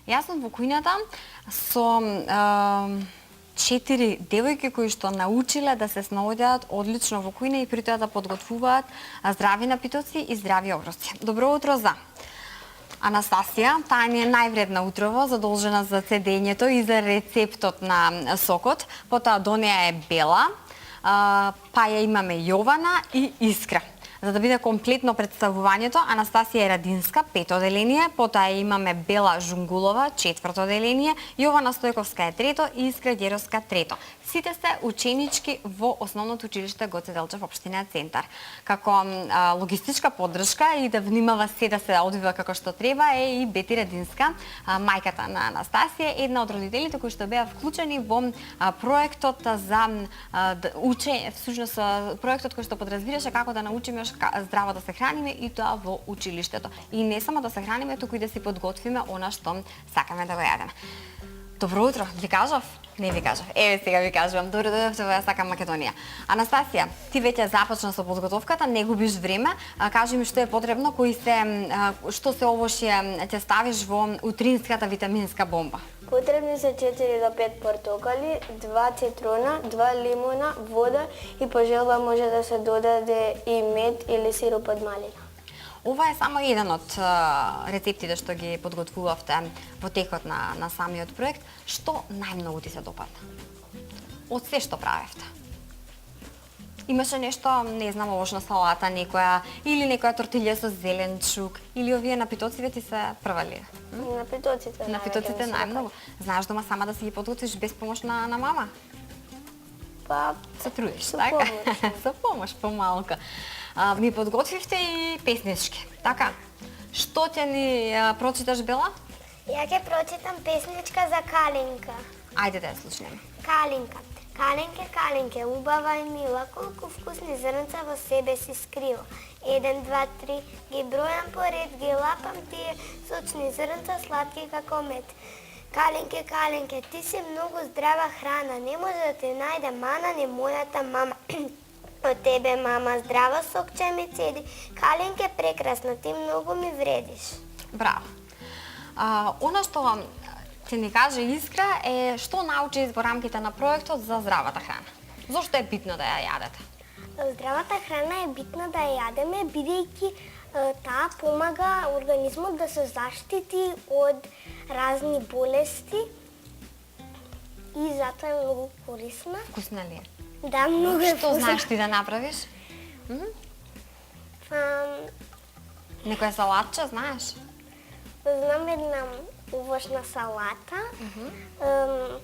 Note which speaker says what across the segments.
Speaker 1: Јас сум во кујната со 4 девојки кои што научиле да се снаоѓаат одлично во кујна и при тоа да подготвуваат здрави напитоци и здрави оброци. Добро утро за Анастасија, таа ни е највредна утрово, задолжена за цедењето и за рецептот на сокот. Потоа до неа е Бела, па ја имаме Јована и Искра. За да биде комплетно представувањето, Анастасија Радинска, 5-то оделение, потоа имаме Бела Жунгулова, 4-то оделение, Јована Стојковска е 3-то и Искра Ѓеровска 3-то. Сите сте ученички во Основното училиште Гоце Делчев, општина Центар. Како логистичка поддршка и да внимава се да се одвива како што треба е и Бети Радинска, мајката на Анастасија, една од родителите кои што беа вклучени во проектот за учење, всушност проектот кој што подразбираше како да научиме здраво да се храниме и тоа во училиштето. И не само да се храниме, туку и да си подготвиме она што сакаме да го јадеме. Добро утро, ви кажав? Не ви кажав. Еве сега ви кажувам. Добро дојдовте во Ја сакам Македонија. Анастасија, ти веќе започна со подготовката, не губиш време. Кажи ми што е потребно, што се овошје ќе ставиш во утринската витаминска бомба.
Speaker 2: Потребни се 4 до 5 портокали, 2 цитрона, 2 лимуна, вода и по желба може да се додаде и мед или сироп од малина.
Speaker 1: Ова е само еден од рецептите што ги подготвувавте во текот на самиот проект. Што најмногу ти се допадна? Од се што правевте? Имаше нешто, не знам, овошна салата некоја, или некоја тортилја со зеленчук, или овие напитоците ти се првали? Напитоците најмногу. Знаеш дома сама да си ги подготвиш без помош на мама?
Speaker 2: Па,
Speaker 1: се трудиш, така? Со помош помалку. Ми подготвивте и песнички, така? Што ќе ни прочиташ, Бела?
Speaker 3: Ја ќе прочитам песничка за Калинка.
Speaker 1: Ајде да ја слушнеме.
Speaker 3: Калинка. Калинке, калинке, убава и мила, колку вкусни зрнца во себе си скрива. 1, 2, 3, ги бројам поред, ги лапам тие сочни зрнца, сладки како мед. Калинке, калинке, ти си многу здрава храна, не може да ти најде мана ни мојата мама. Од тебе, мама, здрава сокче ми цеди. Калинке, прекрасна, ти многу ми вредиш.
Speaker 1: Браво. Она што ќе ни каже Искра е што научи во рамките на проектот за здравата храна. Зошто е битно да ја јадете?
Speaker 3: Здравата храна е битно да ја јадеме, бидејќи таа помага организмот да се заштити од разни болести и затоа е многу корисна.
Speaker 1: Вкусна ли е?
Speaker 3: Да, многу е
Speaker 1: Што знаеш ти да направиш? Некоја салатче знаеш?
Speaker 3: Знам една овошна салата.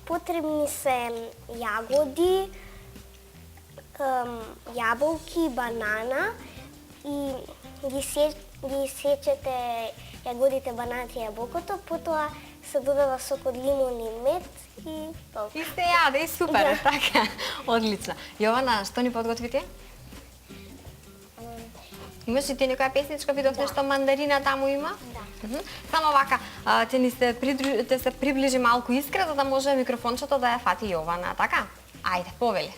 Speaker 3: Потребни се јагоди, јаболки, банана и ги сечете јагодите, бананата и јаболкото, потоа се додава сок од лимун и мед и толку.
Speaker 1: И се јаде, и супер, така. Одлично. Јована, што ни подготви ти? Имаш ли ти некоја песничка, видов нешто мандарина таму има?
Speaker 3: Да.
Speaker 1: Само вака, ќе се приближи малку Искра, за да може микрофончето да ја фати Јована, така? Ајде, повели.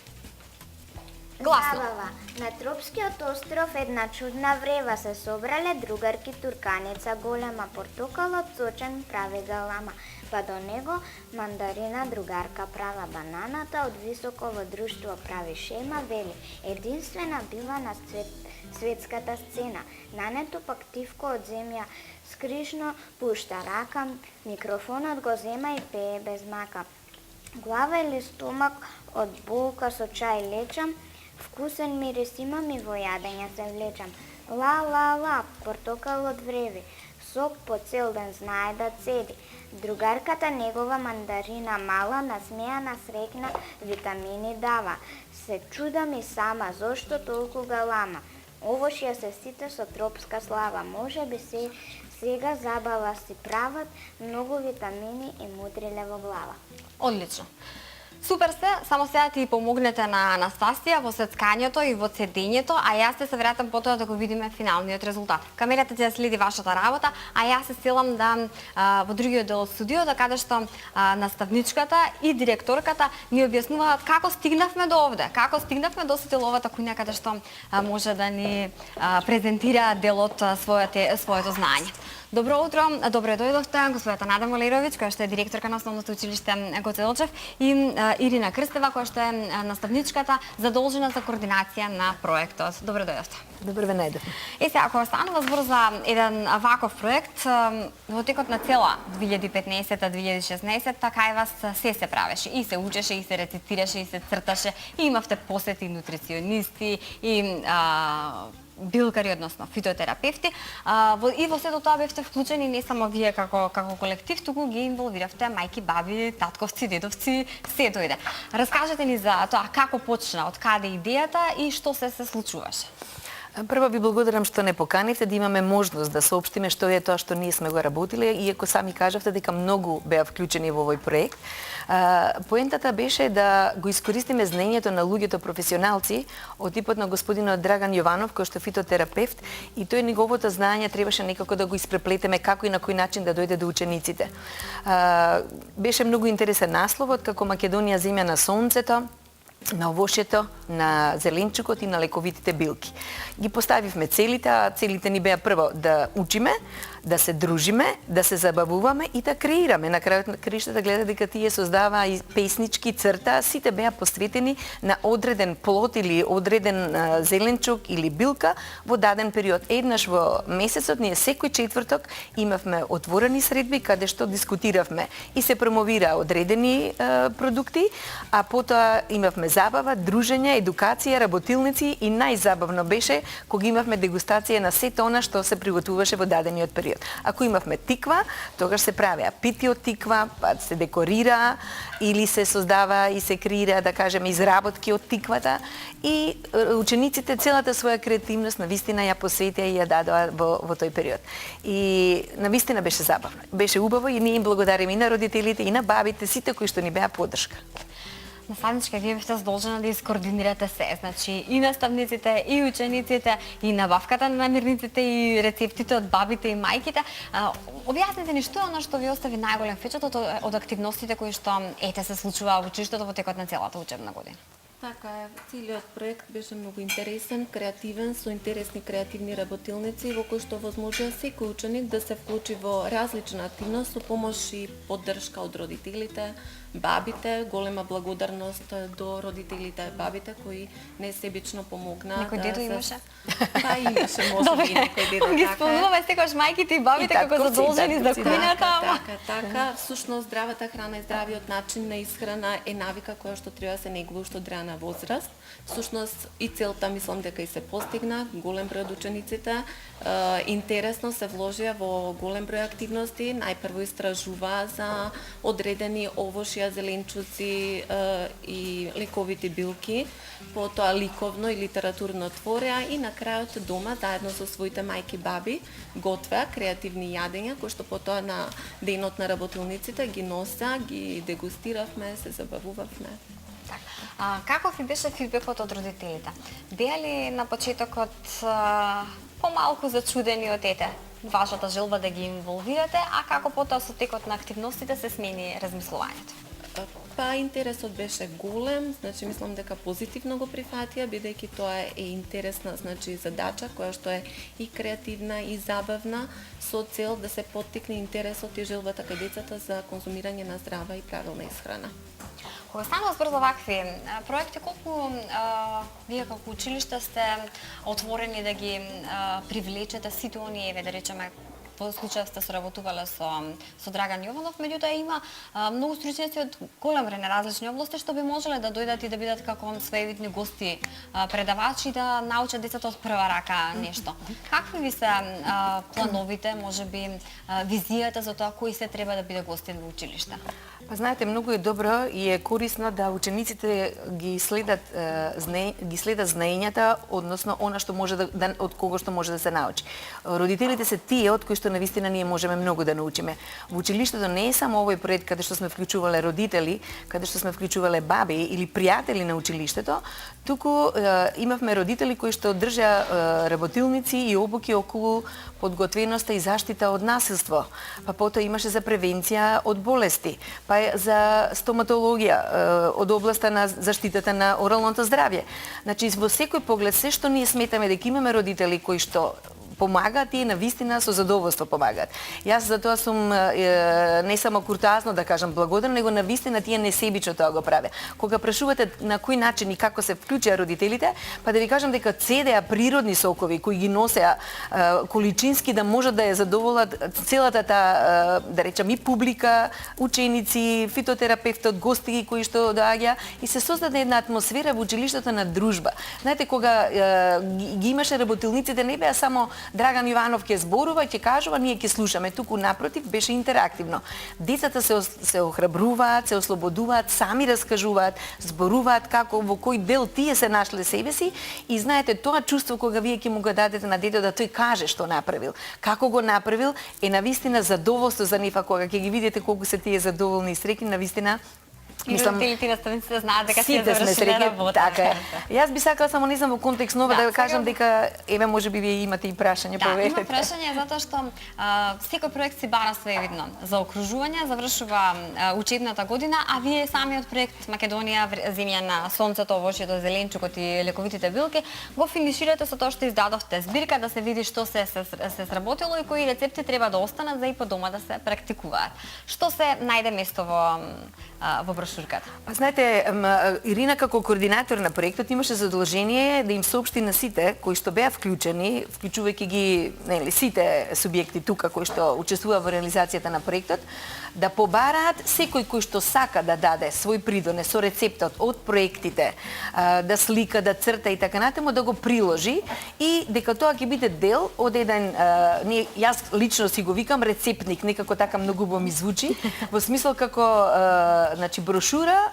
Speaker 1: Гласно.
Speaker 4: Забава. На тропскиот остров една чудна врева се собрале другарки турканица голема, портокалот сочен прави галама, па до него мандарина другарка права, бананата од високо во друштво прави шема, вели единствена била на светската сцена. Нането пак тивко од земја скришно пушта рака, микрофонот го зема и пее без мака. Глава или стомак од болка со чај лечам, вкусен мирис имам и во јадење се влечам. Ла, ла, ла, портокалот вреви, сок по цел ден знае да цеди. Другарката негова мандарина мала, насмејана среќна, витамини дава. Се чудам и сама, зошто толку галама. Овошје се сите со тропска слава, може би сега забава си прават, многу витамини и мудриле во глава.
Speaker 1: Одлично. Супер сте, само сега ти помогнете на Анастасија во сецкањето и во цедењето, а јас се вратам потоа да го видиме финалниот резултат. Камерата ќе следи вашата работа, а јас се селам во другиот дел од студиото, каде што наставничката и директорката ни објаснуваат како стигнавме до овде, како стигнавме до сителовата куња каде што може да ни презентира дел од своето знаење. Добро утро, добре дојдовте, господата Нада Молеровиќ, која што е директорка на Основното училиште Гоце Делчев, и Ирина Крстева, која што е наставничката задолжена за координација на проектот. Добре дојдовте.
Speaker 5: Добре ве најдовме.
Speaker 1: Сега, ако станува збор за еден ваков проект, во текот на цела 2015-2016, кај вас се правеше. И се учеше, и се рецитираше, и се црташе, и имавте посети нутриционисти, и билкари, односно фитотерапевти, и во сето тоа бевте вклучени не само вие како колектив, туку ги инволвиравте мајки, баби, татковци, дедовци, се дојде. Раскажете ни за тоа како почна, од каде идејата и што се случуваше.
Speaker 5: Прво ви благодарам што не поканивте да имаме можност да соопштиме што е тоа што ние сме го работиле, иако сами кажавте дека многу беа вклучени во овој проект. Поентата беше да го искористиме знаењето на луѓето професионалци од типот на господинот Драган Јованов, кој што е фитотерапевт, и тој неговото знаење требаше некако да го испреплетеме како и на кој начин да дојде до учениците. Беше многу интересен насловот како Македонија земја на сонцето, на овошјето, на зеленчукот и на лековитите билки. Ги поставивме целите, а целите ни беа прво да учиме, да се дружиме, да се забавуваме и да креираме. На крајот на краиштата гледа дека тие создаваа и песнички, црта, сите беа посветени на одреден плод или одреден зеленчук или билка во даден период. Еднаш во месецот ние секој четврток имавме отворени средби каде што дискутиравме и се промовира одредени продукти, а потоа имавме забава, дружење, едукација, работилници и најзабавно беше кога имавме дегустација на сето она што се приготуваше во дадениот период. Ако имавме тиква, тогаш се правеа пити од тиква, па се декорира или се создава и се креира, да кажеме, изработки од тиквата и учениците целата своја креативност навистина ја посветија и ја дадоа во тој период. И навистина беше забавно. Беше убаво и ние им благодариме и на родителите и на бабите, сите кои што ни беа поддршка.
Speaker 1: Наставничка, вие бевте задолжена да искоординирате се, значи и наставниците, и учениците, и набавката на намирниците, и рецептите од бабите и мајките. Објасните ни што е оно што ви остави најголем впечаток од активностите кои што се случува во училиштето во текот на целата учебна година?
Speaker 6: Така е, целиот проект беше многу интересен, креативен, со интересни креативни работилници во кои што возможува секој ученик да се вклучи во различна активност со помош и поддршка од родителите, бабите, голема благодарност до родителите и бабите кои несебично помогнаа.
Speaker 1: Некој дедо имаше?
Speaker 6: Па имаше, може би некој дедо, така.
Speaker 1: Ги спомнуваме секогаш мајките и бабите како задолжени за кујната.
Speaker 6: Така. Всушност здравата храна и здравиот начин на исхрана е навика која што треба да се негува уште од рана возраст. Всушност и целта мислам дека и се постигна, голем број од учениците интересно се вложија во голем број активности, најпрво истражуваа за одредени овошја, зеленчуци и лековити билки, потоа ликовно и литературно твореа и на крајот дома заедно со своите мајки баби готвеа креативни јадења кои што потоа на денот на работилниците ги носа, ги дегустиравме, се забавувавме.
Speaker 1: Каков ви беше фидбекот од родителите? Беа ли на почетокот помалку зачудени од вашата желба да ги инволвирате, а како потоа со текот на активностите се смени размислувањето?
Speaker 6: Па интересот беше голем, значи мислам дека позитивно го прифатија, бидејќи тоа е интересна, значи задача која што е и креативна и забавна, со цел да се поттикне интересот и желбата кај децата за конзумирање на здрава и правилна исхрана.
Speaker 1: Кога станува збор за вакви проекти, колку вие како училиште сте отворени да ги привлечете сите оние, да речеме, во случај сте соработувале со Драган Јованов, меѓутоа има многу стручњаци од голем број на различни области што би можеле да дојдат и да бидат како своевидни гости предавачи да научат децата од прва рака нешто. Какви ви се плановите, можеби визијата за тоа кои се треба да биде гости на училиште?
Speaker 5: Па знаете, многу е добро и е корисно да учениците ги следат знаењата, односно она што може од кого што може да се научи. Родителите се тие од кои што навистина ние можеме многу да научиме. Во училиштето не е само овој проект каде што сме вклучувале родители, каде што сме вклучувале баби или пријатели на училиштето, туку имавме родители кои што држа работилници и обуки околу подготвеноста и заштита од насилство. Па потоа имаше за превенција од болести, па за стоматологија од областа на заштитата на оралното здравје. Значи во секој поглед се што ние сметаме дека имаме родители кои што помагаат, тие навистина со задоволство помагаат. Јас за тоа сум не само куртоазно да кажам благодарна, него навистина тие несебично тоа го праве. Кога прашувате на кој начин и како се вклучија родителите, па да ви кажам дека цедеа природни сокови кои ги носеа количински да можат да ја задоволат целата таа, да речам, и публика, ученици, фитотерапевтот, гости кои што доаѓа и се создаде една атмосфера во училиштето на дружба. Знаете, кога ги имаше работилниците, не беа само Драган Иванов ќе зборува, ќе кажува, ние ќе слушаме. Туку напротив беше интерактивно. Децата се охрабруваат, се ослободуваат, сами раскажуваат, зборуваат како во кој дел тие се нашле себе си и знаете тоа чувство кога вие ќе му го дадете на детето да тој каже што направил, како го направил, е навистина задоволство за нив, кога ќе ги видите колку се тие задоволни и среќни, навистина.
Speaker 1: И родителите и наставниците знаат дека се
Speaker 5: сите сме
Speaker 1: завршиле
Speaker 5: среќни,
Speaker 1: работа.
Speaker 5: така е. Јас би сакала само не знам во контекст нова да кажам дека еве можеби вие имате и прашање,
Speaker 1: Да, има
Speaker 5: повелете.
Speaker 1: прашање затоа што секој проект си бара своевидно. За окружување завршува учебната година, а вие самиот проект Македонија земја на сонцето, овошјето, зеленчукот и лековитите билки го финиширате со тоа што издадовте збирка да се види што се сработило и кои рецепти треба да останат за и по дома да се практикуваат. Што се најде место во брошурката?
Speaker 5: Па знаете, Ирина како координатор на проектот имаше задолжение да им соопшти на сите кои што беа вклучени, вклучувајќи ги сите субјекти тука кои што учествува во реализацијата на проектот, да побараат секој кој што сака да даде свој придонес со рецептот од проектите, да слика, да црта и така натаму, да го приложи и дека тоа ќе биде дел од еден, јас лично си го викам рецептник, некако така многу ми звучи, во смисол како значи брошура,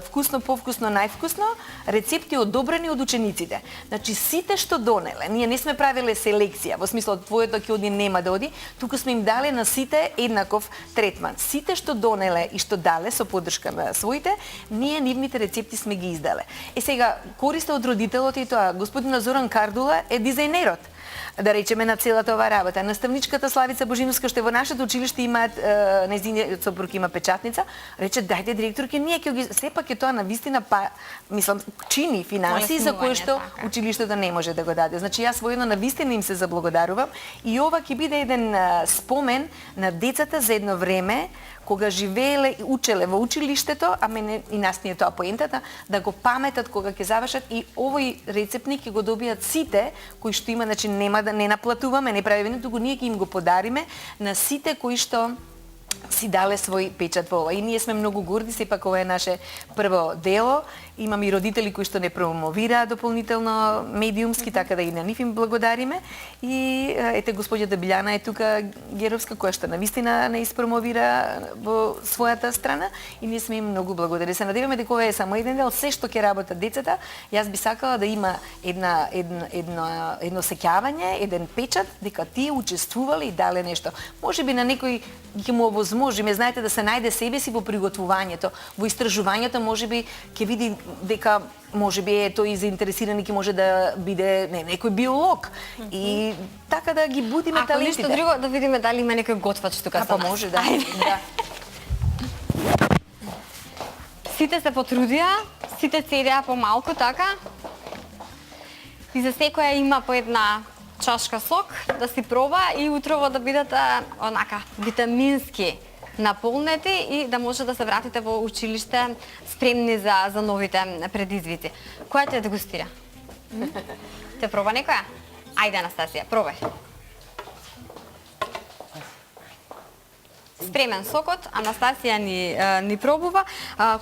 Speaker 5: вкусно, повкусно, највкусно, рецепти одобрени од учениците. Значи сите што донеле, ние не сме правиле селекција, во смисол твоето ќе оди, нема да оди, туку сме им дале на сите еднаков третман. Сите што донеле и што дале со поддршка на своите, ние нивните рецепти сме ги издале. Сега користа од родителот и тоа, господинот Зоран Кардула е дизајнерот, да речеме, на целата оваа работа. Наставничката Славица Божиновска, што во нашето училиште имаат нејзиниот сопруг има печатница, рече дајте директорке, ние ќе ги сепак е тоа навистина мислам чини финанси за кои што училиштето не може да го даде. Значи јас воедно навистина им се заблагодарувам и ова ќе биде еден спомен на децата за едно време кога живееле и учеле во училиштето, а мене и нас ни е тоа поентата, да го паметат кога ќе завршат и овој рецептник ќе го добијат сите кои што има, значи нема да не наплатуваме, не правиме, туку ние ќе им го подариме на сите кои што си дале свој печат во ова. И ние сме многу горди, сепак ова е наше прво дело. Имаме и родители кои што не промовираат дополнително медиумски, така да и на нив им благодариме. И ете господјата Билјана е тука Геровска, која што навистина не испромовира во својата страна и ние сме им многу благодарни. Се надеваме дека ова е само еден дел, се што ќе работат децата, јас би сакала да има едно сеќавање, еден печат дека тие учествувале и дале нешто. Можеби на некој ќе му овозможиме, знаете, да се најде себе си во приготвувањето, во истражувањето, можеби ќе види дека можеби е тој заинтересиран и ќе може да биде некој биолог и така да ги будиме
Speaker 1: Ако
Speaker 5: талентите.
Speaker 1: ништо друго, да видиме дали има некој готвач тука со
Speaker 5: Па
Speaker 1: нас.
Speaker 5: може да. Да.
Speaker 1: Сите се потрудија, сите цедеа помалку, така? И за секоја има по една чашка сок да си проба и утрово да бидете онака витамински наполнети и да може да се вратите во училиште спремни за новите предизвици. Која те дегустира? Те проба некоја? Ајде, Анастасија, пробај. Спремен сокот, Анастасија ни пробува.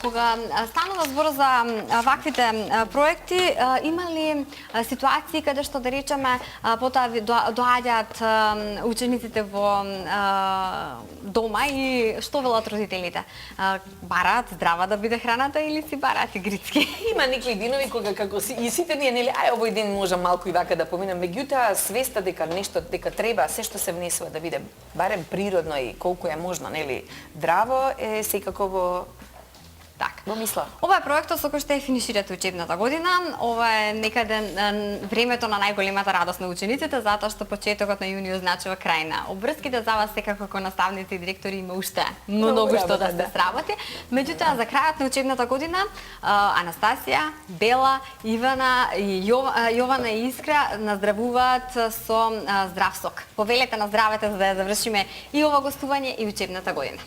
Speaker 1: Кога станува збор за ваквите проекти, има ли ситуации каде што, да речеме, потоа доаѓаат учениците во дома и што велат родителите? Бараат здрава да биде храната или си бараат игрички?
Speaker 5: Има некои денови кога како и сите ние нели ај овој ден можам малку и вака да поминам, меѓутоа свеста дека нешто дека треба се што се внесува да биде барем природно и колку е можно, нели, здраво е секако
Speaker 1: Така.
Speaker 5: Во мисла.
Speaker 1: Ова е проектот со кој што ја финиширате учебната година. Ова е некаде времето на најголемата радост на учениците, затоа што почетокот на јуни означува крај на обврските. За вас секако како наставници и директори има уште многу што да се сработи. Меѓутоа, за крајот на учебната година, Анастасија, Бела, Ивана и Јована и Искра наздравуваат со здрав сок. Повелете на здравете за да ја завршиме и ова гостување и учебната година.